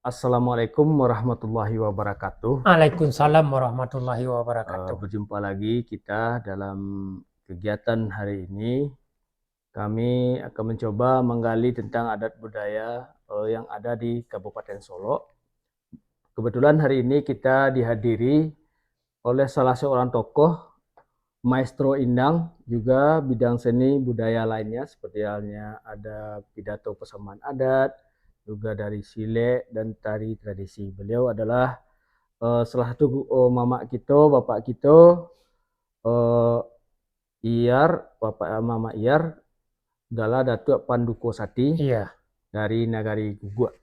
Assalamualaikum warahmatullahi wabarakatuh. Waalaikumsalam warahmatullahi wabarakatuh. Berjumpa lagi kita dalam kegiatan hari ini. Kami akan mencoba menggali tentang adat budaya yang ada di Kabupaten Solo. Kebetulan hari ini kita dihadiri oleh salah seorang tokoh, Maestro Indang, juga bidang seni budaya lainnya seperti halnya ada pidato persembahan adat, juga dari silek dan tari tradisi. Beliau adalah salah satu mama kita, bapak kita, Iyar, bapak mama Iyar, adalah Datuk Panduko Sati Iya. dari Nagari Guguk,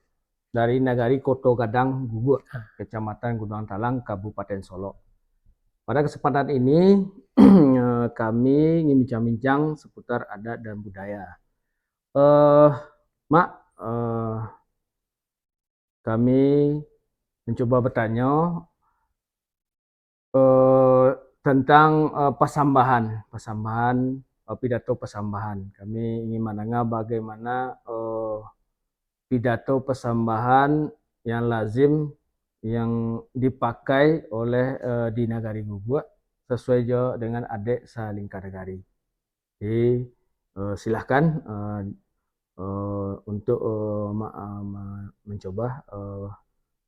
dari Nagari Koto Gadang Guguk, Kecamatan Gunung Talang, Kabupaten Solo. Pada kesempatan ini kami ingin bincang-bincang seputar adat dan budaya. Mak, kami mencoba bertanya tentang persambahan pidato persambahan. Kami ingin mendengar bagaimana pidato persambahan yang lazim yang dipakai oleh di Nagari Guguk sesuai juga dengan adat salingkar negari. Jadi silahkan untuk mencoba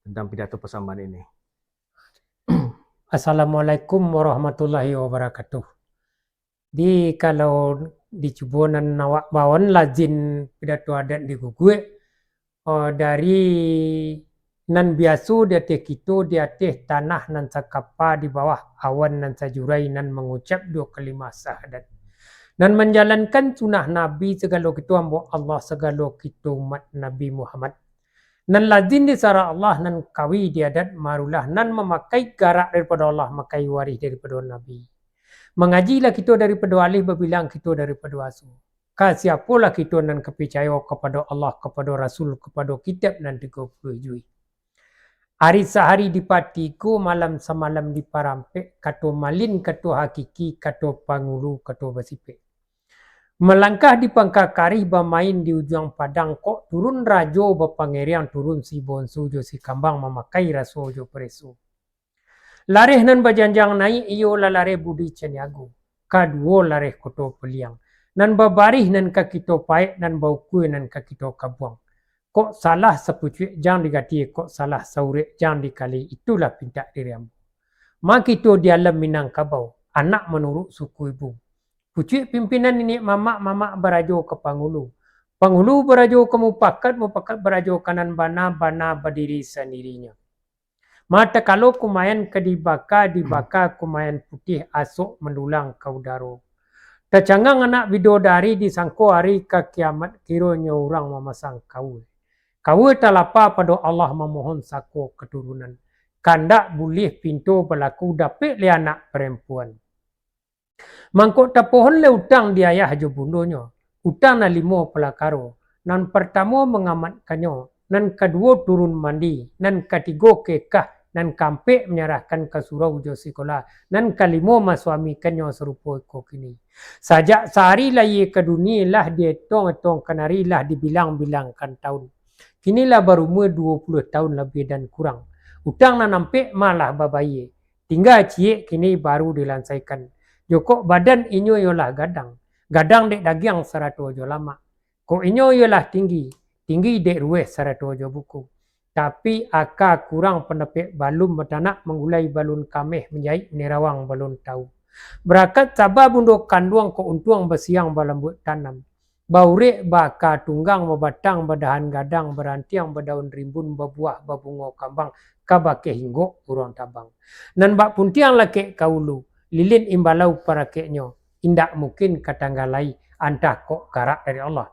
tentang pidato persambahan ini. Assalamualaikum warahmatullahi wabarakatuh. Di kalau dicoba nan nawak bawon lazim pidato adat di Guguk dari nan biasu di atas kita di atas tanah nan sakapa di bawah awan nan sajurai nan mengucap dua kalimat syahadat. Dan menjalankan sunnah Nabi segala kita hamba Allah segala kita umat Nabi Muhammad. Nan lazim di sara Allah nan kawi di adat marulah nan memakai garak daripada Allah, memakai waris daripada Nabi. Mengajilah kita daripada alih berbilang kita daripada asu. Siapalah kita nan kepercaya kepada Allah, kepada Rasul, kepada kitab nan 30 juz. Hari sehari dipatiku, malam semalam diparampek, kata malin, kata hakiki, kata pangulu, kata bersipik. Melangkah di pangkal kari bermain di ujung padang kok turun rajo berpangerian turun si bonsu jo si kambang memakai raso jo preso. Lareh nan berjanjang naik iyo la lareh budi ceniagu. Kadua lareh koto peliang. Nan berbarih nan kakito paik nan baukui nan kakito kabuang. Kok salah sepucuk jang digati kok salah saurek jang dikali itulah pintak diriam. Makito di alam Minangkabau anak menurut suku ibu. Pucuk pimpinan ini mamak berajo ke Pangulu. Pangulu berajo ke Mupakat berajo kanan bana berdiri sendirinya. Mata kalau kumayan ke dibaka kumayan putih asok mendulang ke udara. Tercangang anak bidodari disangko hari ke kiamat kiranya orang memasang kawul. Kawul talapa pada Allah memohon sako keturunan. Kandak boleh pintu berlaku dapet le anak perempuan. Mangkok tapohon le utang di ayah jo bundonya. Utang na 5 pelakaro. Nan pertama mengamatkannya. Nan kedua turun mandi. Nan ketiga kekah. Nan kampek menyerahkan ke surau jo sekolah. Nan kelima masuamikannya serupa kok ini. Sajak sehari lagi ke dunia lah dia tong kenari lah dibilang-bilangkan tahun. Kinilah berumur 20 tahun lebih dan kurang. Utang na nampek malah babaye. Tinggal cie kini baru dilansaikan. Joko badan inyo yolah gadang. Gadang dek dagiang 100 jo lama. Ko inyo yolah tinggi. Tinggi dek rueh 100 jo buku. Tapi aka kurang pendepek balum betanak menggulai balun kameh menjahit nerawang balun tahu. Berakat sabar bunduk kanduang ko untuang bersiang balambut tanam. Baurek baka tunggang berbatang berdahan gadang berantiang berdaun rimbun berbuah berbunga kambang kabake hinggok urang tabang. Nan bak puntiang lake kaulu. Lilin imbalau parakeknya. Indak mungkin katanggalai antah kok karak dari Allah.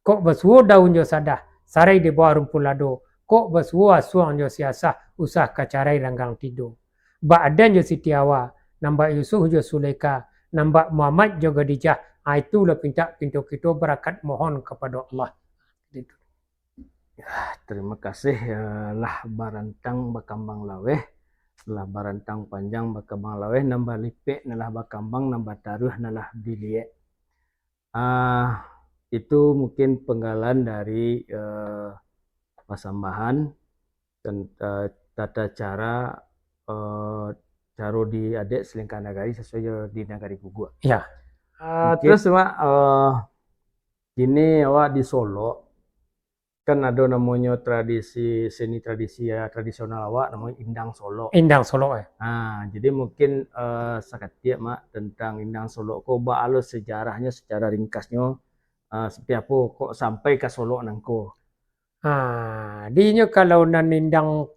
Kok bersuo daun jo sadah. Sarai di bawah rumpul lado. Kok bersuo asuang jo siasah. Usah kacarai ranggang tidur. Bak adan jo sitiawa. Nambak Yusuf jo Suleka. Nambak Muhammad jo Gadijah. Itulah pintu kita berakat mohon kepada Allah. Terima kasih lah barantang bakambang laweh. Lah barantang panjang bakambang laweh nambah lipek nalah bakambang nambah taruh nalah diliek. Itu mungkin penggalan dari persambahan tata cara caro di adik selingkah nagari sesuai di nagari gugu. Ya. Terus mak kini awak di Solo kan ada namanya seni tradisi ya tradisional awak namanya Indang Solo. Indang Solo ya. Nah, jadi mungkin seketik mak tentang Indang Solo kok alus sejarahnya secara ringkasnya seperti apa kok sampai ke Solo nangko. Dinyo kalau nanindang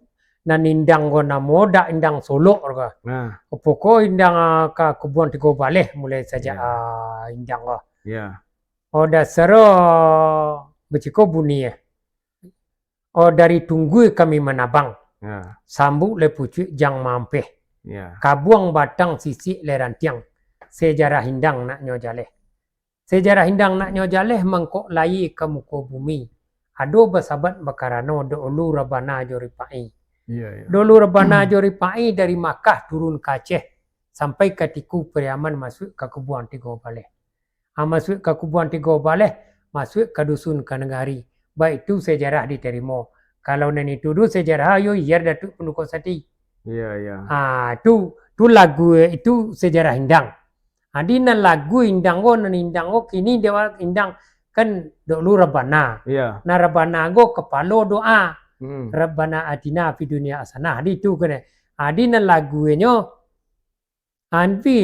ko na moda indang Solo ka. Nah, Poko indang ka Kebon Tigo Baleh mulai saja indang ko. ya. Oda sero beciko buni ya. O dari tunggu kami menabang. Ya. Sambu le pucuk jang mampeh. Ya. Kabuang batang sisi le rantiang. Sejarah hindang nak nyojaleh. Sejarah hindang nak nyojaleh mangkok lai ke muka bumi. Ado basabat bakarano dolu rabana joripai. Iya. Dolu rabana joripai dari Makkah turun ke Aceh sampai ke Tiku Periaman masuk ke Kebun Tigo Baleh. Masuk ke Kebun Tigo Baleh, masuk ke dusun Kanegari. Baik itu sejarah diterima. Kalau nani tuduh sejarah ayo yer Datuk Pendukung Sati. Iya. Tu lagu itu sejarah hindang. Adi nan lagu hindang go kini dewa hindang kan dulu Rabbana. Iya. Na Rabbana go kepalo doa. Rabbana atina fi dunia hasanah. Adi itu kan. Adi nan lagunya anpi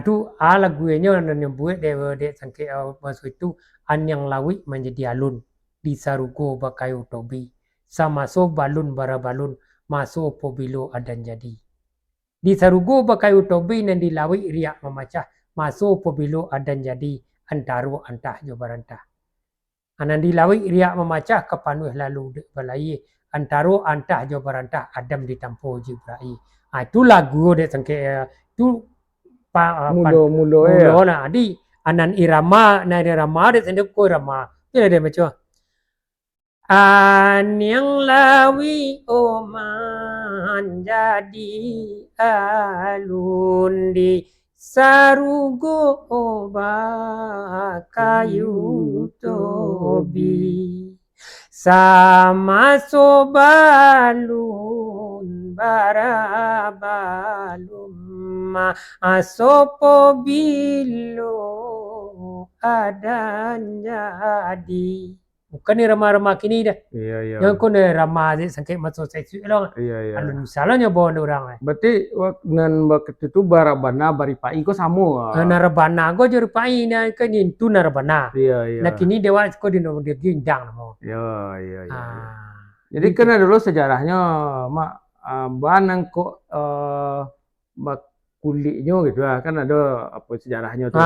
tu lagunya nan buat dewa dek sangke masuk itu an yang lawi menjadi alun di sarugo bakayu tobi sama so balun bara balun masuk pobilo adan jadi. Di sarugo bakayu tobi nan dilawi riak memacah masuk pobilo adan jadi antaru antah jo barantah. Anan dilawi riak memacah kepanuh lalu balai antaru antah jo barantah adam ditampo jibrai. Itu lagu dek sangke tu mulo na adi anan irama dek sendok ko irama. Tidak ada macam. Yang lawi oman jadi alun di sarugo kayu tobi sama sobalun barabalun asopo bilo adan jadi. Bukan ni ramah-ramah kini dah. Iya. Yang kau ni ramah je sangkit masuk seksi long. Iya. Alun misalnya bawa orang. Berarti nan waktu itu barabana baripai kok sama. Narabana go jeripai na kan itu narabana. Iya. Nah kini dewa kau di nomor dia gindang mo. Iya. Jadi kan dulu sejarahnya mak banang kok kulitnya gitu kan ada apa sejarahnya tuh.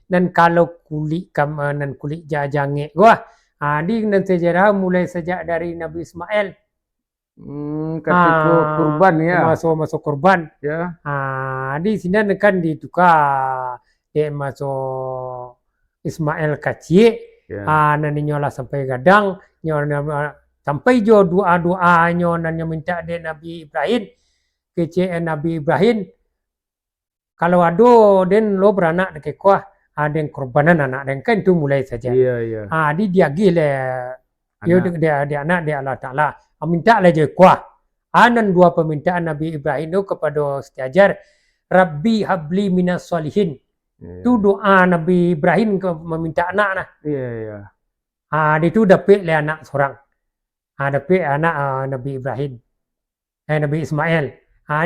Dan kalau kulit nan kulit jajange gua. Di dan sejarah mulai sejak dari Nabi Ismail. Ketika kurban ya. Masuk kurban. Ya. Di sini kan ditukar dia masuk Ismail kecil. Nanti nyola sampai gadang, nyola sampai jo doa nyola minta dia Nabi Ibrahim. Kecil Nabi Ibrahim. Kalau ada den lo beranak dekat kuah. Ada yang korbanan anak dan kan itu mulai saja. Iya. Dia gile dia anak dia Allah Taala. Minta aja kuah. Anan dua permintaan Nabi Ibrahim itu kepada setiajar Rabbi habli minas solihin. Itu doa Nabi Ibrahim meminta anak nah. Iya. Dia itu dapat le anak seorang. Dapat anak Nabi Ibrahim. Nabi Ismail.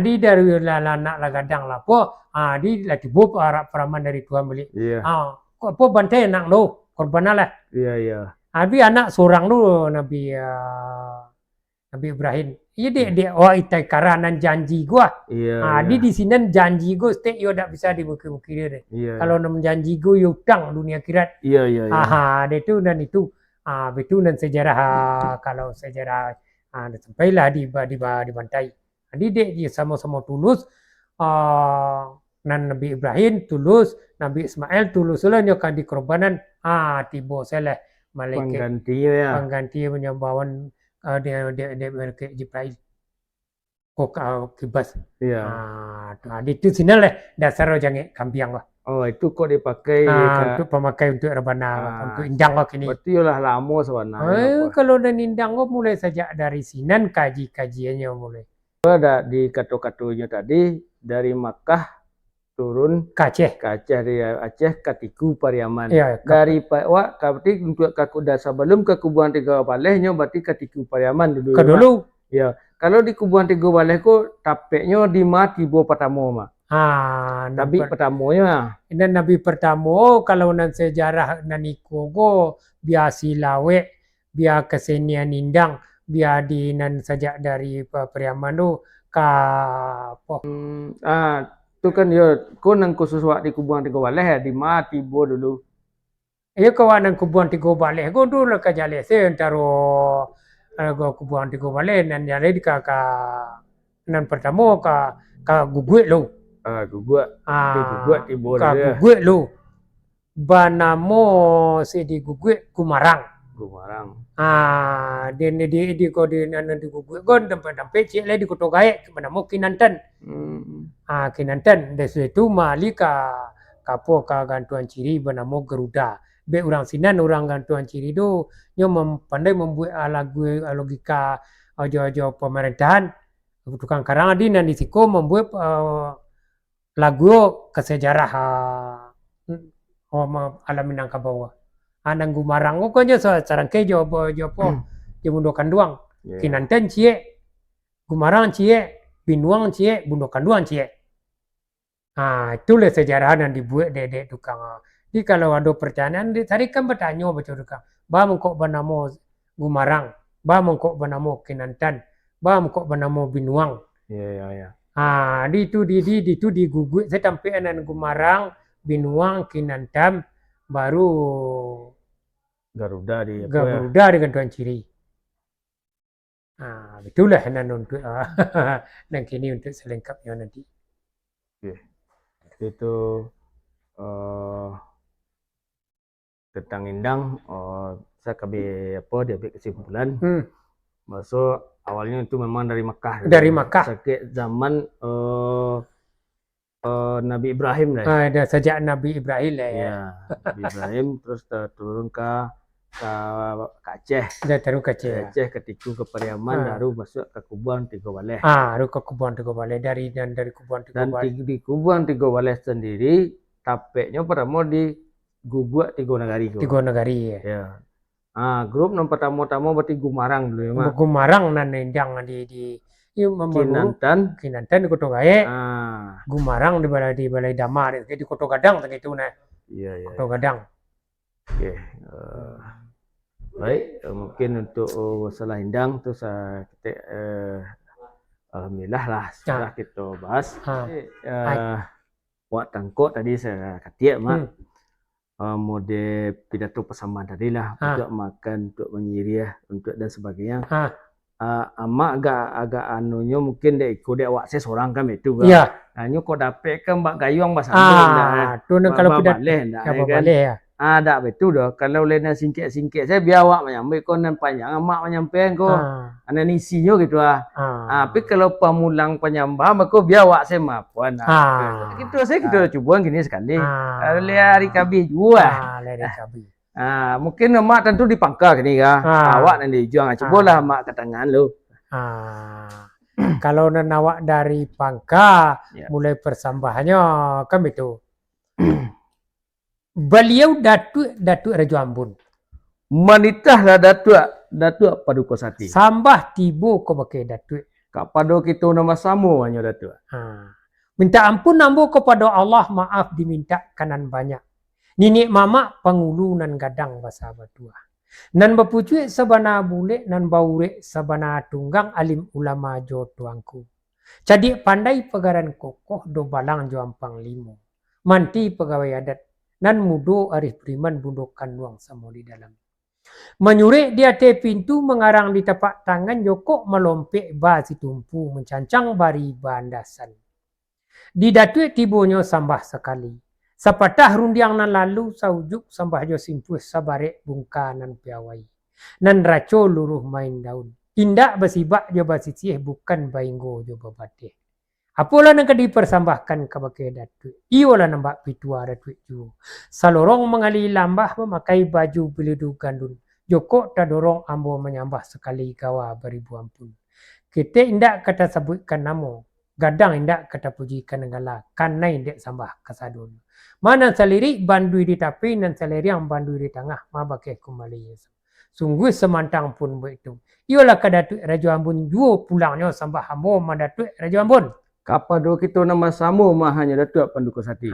Di dari anak lagadang lapo. Di lagi bob Arab peraman dari Tuhan beli. Iya. Kok bantai anak lo korban lah. Iya. Abi anak seorang lu Nabi Ibrahim. Iya dia itai karanan janji gua. Iya. Di sini janji gua stek yo dak bisa dibukir-bukir deh. Iya. Kalau nam janji gua yo utang dunia akhirat. Iya. Dia itu dan itu. Itu dan sejarah kalau sejarah sampailah dibantai. Dia sama-sama tulus. Nan Nabi Ibrahim tulus, Nabi Ismail tulus lah nyokan di korbanan. Tiba salah malaikat pengganti penyambawan dia Jibril. kok kibas. Iya. Itu sinal dasar jange kambiang lah. Oh, itu kok dipakai Untuk pemakai untuk rebana, untuk indang kok ini. berarti lah lama sebenarnya. Kalau dan indang kok mulai sejak dari sinan kajiannya mulai. Ada di katu-katunya tadi dari Makkah turun Ke Aceh. dari Aceh ke Tiku Pariaman. Iya, Dari berarti untuk sebelum ke Kubuan Tiga Balehnya berarti ke Tiku Pariaman dulu. Kedulu. Ya. Kalau di Kubuan Tiga Baleh kok tapeknya di Tibo Patamo, Mak. Nabi pertamanya. Dan Nabi pertama kalau nan sejarah naniko go biasi lawe, biar kesenian indang, biar di nan sejak dari Pariaman tu ka Itu kan ya nang khusus wak di Kubuan Tiga Baleh ya di Tibo dulu. Ya kawan nang Kubuan Tiga Baleh go dulu ka jale se antaro go Kubuan Tiga Baleh nan jale di ka nan pertama ka guguit lo. Guguak Tibo ka dia. guguit lo. Banamo si di guguit Gumarang. Dia di ko di nan di guguit gon tempat cik le di Kuto Gaek banamo Kinanten. Kinanten dari situ mali ka gantuan ciri banamo Garuda. Be orang sinan orang gantuan ciri tu nyo pandai membuat lagu logika ojo pemerintahan tukang karang adi nan di siko membuat lagu kesejarah alam Minangkabau. Nang Gumarang ko nyo sarang ke jo po Bundokan Duang. Kinanten cie, Gumarang cie, Binuang cie, Bundokan Duang cie. Itulah sejarah yang dibuat dedek tukang. Jadi kalau ada pertanyaan, tadi kan bertanya betul tukang. Bam kok banamo Gumarang, bam kok banamo Kinanten, bam kok banamo Binuang. Iya. Itu di guguit saya sampai anan Gumarang, Binuang, Kinanten, baru Garuda di gantuan ciri. Itulah nan untuk dan kini untuk selengkapnya nanti. Itu tentang indang saya dia ambil kesimpulan. Masuk awalnya itu memang dari Makkah. Sakit zaman Nabi Ibrahim lah. Sejak Nabi Ibrahim lah ya. Nabi Ibrahim terus turun ke Aceh. Terus ke Aceh. Aceh ketika ke Pariaman baru masuk ke Kubuan Tiga Baleh. Baru ke Kubuan Tiga Baleh dari Kubuan Tiga Baleh. Dan di Kubuan Tiga Baleh sendiri tapeknya pertama di Guguak Tiga Nagari. Ya. Grup yang pertama berarti Gumarang dulu ya, Mak. Gumarang nan indang di Kinanten di Kuto Gaek. Gumarang di Balai Damar di Kuto Gadang begitu nah. Iya. Kuto Gadang. Oke. Baik, mungkin untuk masalah indang tu kita alhamdulillah lah sudah kita bahas. Buat tangkok tadi saya kata Mak. Mode pidato persamaan tadi lah untuk makan, untuk menyiriah, untuk dan sebagainya. Amak agak anunya mungkin dia ikut dia awak saya seorang kan itu kan. Iya. Nyo kok dapet kan mbak gayung mbak sambung tu kalau pidato baleh ya. Ada betul dah. Kalau lena singkit saya biar awak menyampai kau nan panjang amak menyampaikan kau. Ana isinya gitu tapi kalau pamulang penyambah maka biar awak saya mapuan. Gitu saya kita coba gini sekali. Lihat hari kabi juga. Mungkin mak tentu dipangkal gini kan. Awak nanti juang cobalah mak ke tangan lu. Kalau nan awak dari Pangka mulai persambahannya kan itu. Beliau Datuk Raja Ambon. Manitahlah Datuk Padukosati. Sambah tibo ko pakai Datuk. Kak pado kita nama samu hanya Datuk. Minta ampun nambo kepada Allah, maaf diminta kanan banyak. Ninik mama pangulu nan gadang bahasa batua. Nan bapucuik sabana bule nan baure sabana tunggang alim ulama jo tuangku. Jadi pandai pegaran kokoh do balang jo ampang limo. Manti pegawai adat. Nan mudo arif beriman bundokan luang samo di dalam. Menyurik di atas pintu mengarang di tapak tangan jokok melompek basi tumpu mencancang bari bandasan. Di Datuk tibonyo sambah sekali. Sapatah rundiang nan lalu saujuk sambah jo simpuh sabarek bungka nan piawai. Nan raco luruh main daun. Indak bersibak jo basisih bukan bainggo jo babatih. Apalah nang dipersambahkan kebagai Datuk. Iyalah nambak pitua Datuk ju. Salorong mengali lambah memakai baju belidu gandun. Joko tak dorong ambo menyambah sekali gawa beribu ampun. Kita indak kata sebutkan namo. Gadang indak kata pujikan negala. Karena indak sambah kasadun. Mana selirik bandui di tapi dan seleriang bandui di tengah. Mabakai kumali. Sungguh semantang pun begitu. Iyalah ke Datuk Raja Ambon juo pulangnya sambah ambo Datuk Raja Ambon. Kapado kita nama sama mahanya Datuk Panduko Sati.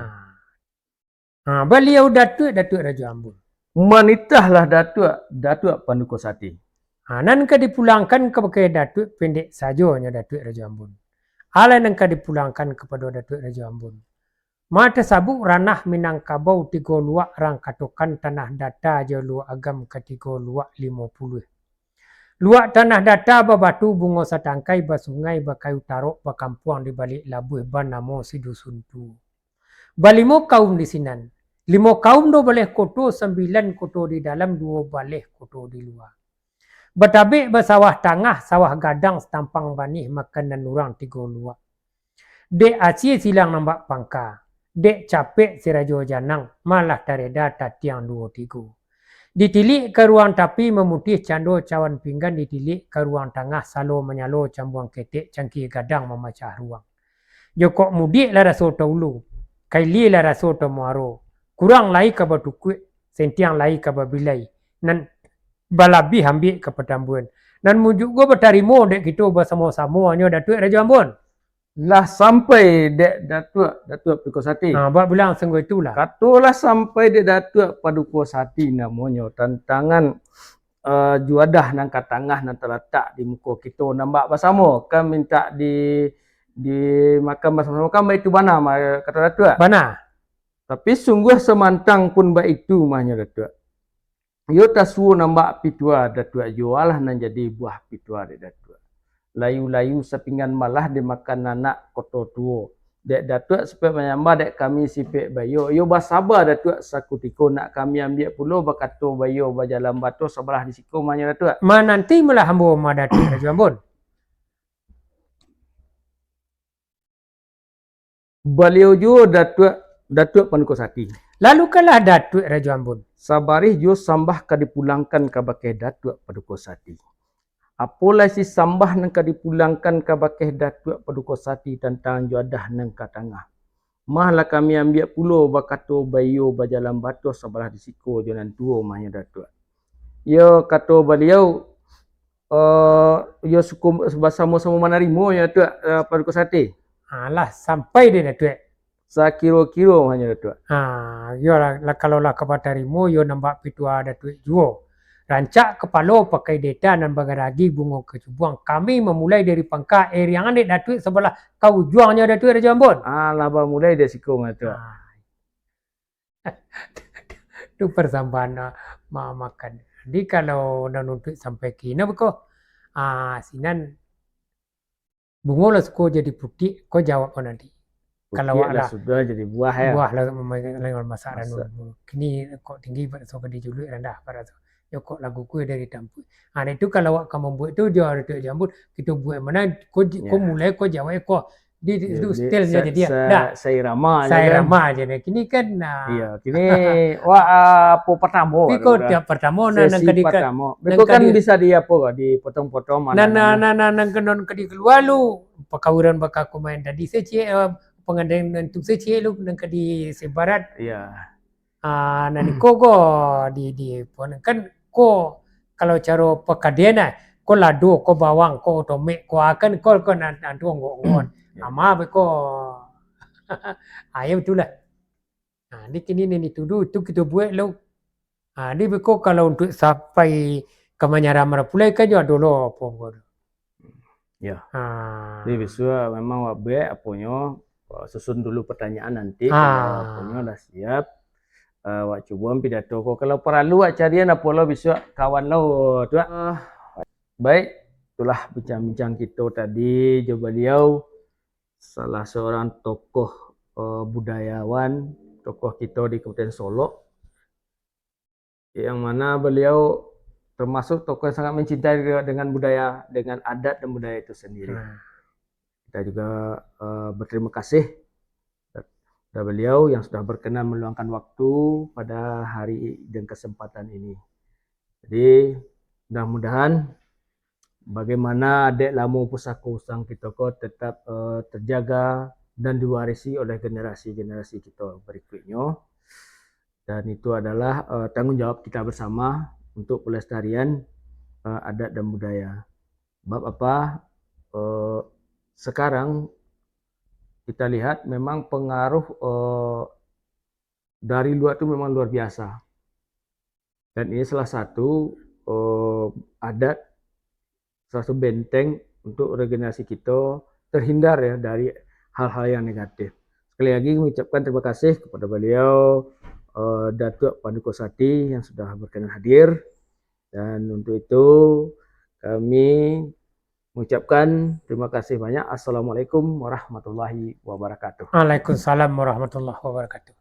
Beliau Datuk Raja Ambon. Manitahlah Datuk Panduko Sati. Nan ka dipulangkan kepada Datuk pendek sajonya Datuk Raja Ambon. Ala nan ka dipulangkan kepada Datuk Raja Ambon. Mata sabuk ranah Minangkabau 3 luak rang katokan tanah data je luak agam ketiga luak 50. Luak tanah data babatu bungo satangkai basungai bakayu tarok bakampuang di balik labuh ban namo si dusun tu. Balimo kaum di sinan. 5 kaum do boleh koto, 9 koto di dalam, 2 boleh koto di luar. Batabik bersawah tangah, sawah gadang setampang banih makanan orang 3 luak. Dek aci silang nambak pangka. Dek capek si rajo janang, malah tareda tatiang 2 3. Ditilik ke ruang tapi memutih cando cawan pinggan, ditilik ke ruang tengah salo menyalo cambuang ketek cangkir gadang memecah ruang. Jokok mudik lah raso taulu, kaili lah raso tamuaro, kurang lai ke batukui, sentiang lai ke babilai, nan balabi ambil ke petambuan. Nan mujuk gua bertarimo dek kita bersama-sama nyo Datuk Raja Ambon. Lah sampai dek Datuk Panduko Sati. Buat bilang sungguh itulah. Katulah sampai dek Datuk Panduko Sati namanya tantangan juadah nang katangah nang terletak di muka kita nampak bersama kan minta di makan bersama kan baik itu bana kata Datuk. Bana. Tapi sungguh semantang pun baik itu mahnya Datuk. Yo tasu nampak pitua Datuk jualah nan jadi buah pitua dek Datuk. Layu-layu sepinggan malah dimakan anak koto tuo. Dek Datuk supaya menyambah dek kami sipek bayo. Yo basabar Datuk sakutiko nak kami ambil pulau bakato bayo bajalan batu sebelah di siku mahnya Datuk. Nanti malah hambo ma Datuk Raja Ambon. Beliau jo Datuk Panduko Sati. Lalu kalah Datuk Raja Ambon. Sabarih jo sambah ka dipulangkan ka bakai Datuk Panduko Sati. Apalah si sambah nang ka dipulangkan ka bakai Datuk Panduko Sati tentang juadah nang ka tengah. Mahlah kami ambil pulau bakato bayo bajalan batu sebelah di siku jalan tua mahnya Datuk. Yo kata beliau yo suku bersama-sama menerima ya Datuk Panduko Sati. Lah sampai dia Datuk. Sakiro-kiro mahnya Datuk. Yo lah kalau lah kabatarimo yo nambak pitua Datuk juo. Rancak kepala pakai data dan bagaragi bunga kecubuang. Kami memulai dari pangka yang adik Datuk sebelah kau juangnya Datuk Raja Ambon. Laba mulai dari siku Datuk. Itu persambahan makan. Jadi kalau nak nuntut sampai kini beko, sinan bunga lah suko jadi putih, kau jawab kau nanti. Kalau lah sudah jadi buah ya. Buah lah memang masak dulu. Kini kok tinggi pada so dijuluk rendah pada so. Yo kok lagu kue dari tampuk. Itu kalau awak kamu buat itu dia Datuk Jambut kita buat mana kau mulai kau jawab kau itu stilnya jadi dia. Saya ramah aja nih. Kini kan iya, kini apa pertama. Kau tiap pertama nang kadika. Kau kan bisa dia apa dipotong-potong mana. Nang kenon kadi keluar lu pakawuran bakal main tadi saya pengadaan untuk saya lu nang kadi sebarat. Iya. Nani koko di kan ko kalau cara pekadena ko lado ko bawang ko tomek ko akan ko nanti ngon ama be ko ayam itulah. Ni kini ni tuduh itu kita buat lo. Ni be ko kalau untuk sampai ke Manyara pulai kan juga dulu apa ya. Jadi bisa memang wabe aponyo susun dulu pertanyaan nanti kalau aponyo dah siap. Wak cuba pidato ko kalau perlu wak carian apa lo bisa kawan lo tu. Baik, itulah bincang-bincang kita tadi. Coba beliau salah seorang tokoh budayawan, tokoh kita di Kabupaten Solok, yang mana beliau termasuk tokoh yang sangat mencintai dengan budaya, dengan adat dan budaya itu sendiri. Kita juga berterima kasih kepada beliau yang sudah berkenan meluangkan waktu pada hari dan kesempatan ini. Jadi mudah-mudahan bagaimana adik Lamu Pusaka Usang Kitoko tetap terjaga dan diwarisi oleh generasi-generasi kita berikutnya. Dan itu adalah tanggung jawab kita bersama untuk pelestarian adat dan budaya. Sebab apa? Sekarang kita lihat memang pengaruh dari luar itu memang luar biasa. Dan ini salah satu adat, salah satu benteng untuk regenerasi kita terhindar ya dari hal-hal yang negatif. Sekali lagi mengucapkan terima kasih kepada beliau Datuk Paduka Sati yang sudah berkenan hadir, dan untuk itu kami mengucapkan terima kasih banyak. Assalamualaikum warahmatullahi wabarakatuh. Waalaikumsalam warahmatullahi wabarakatuh.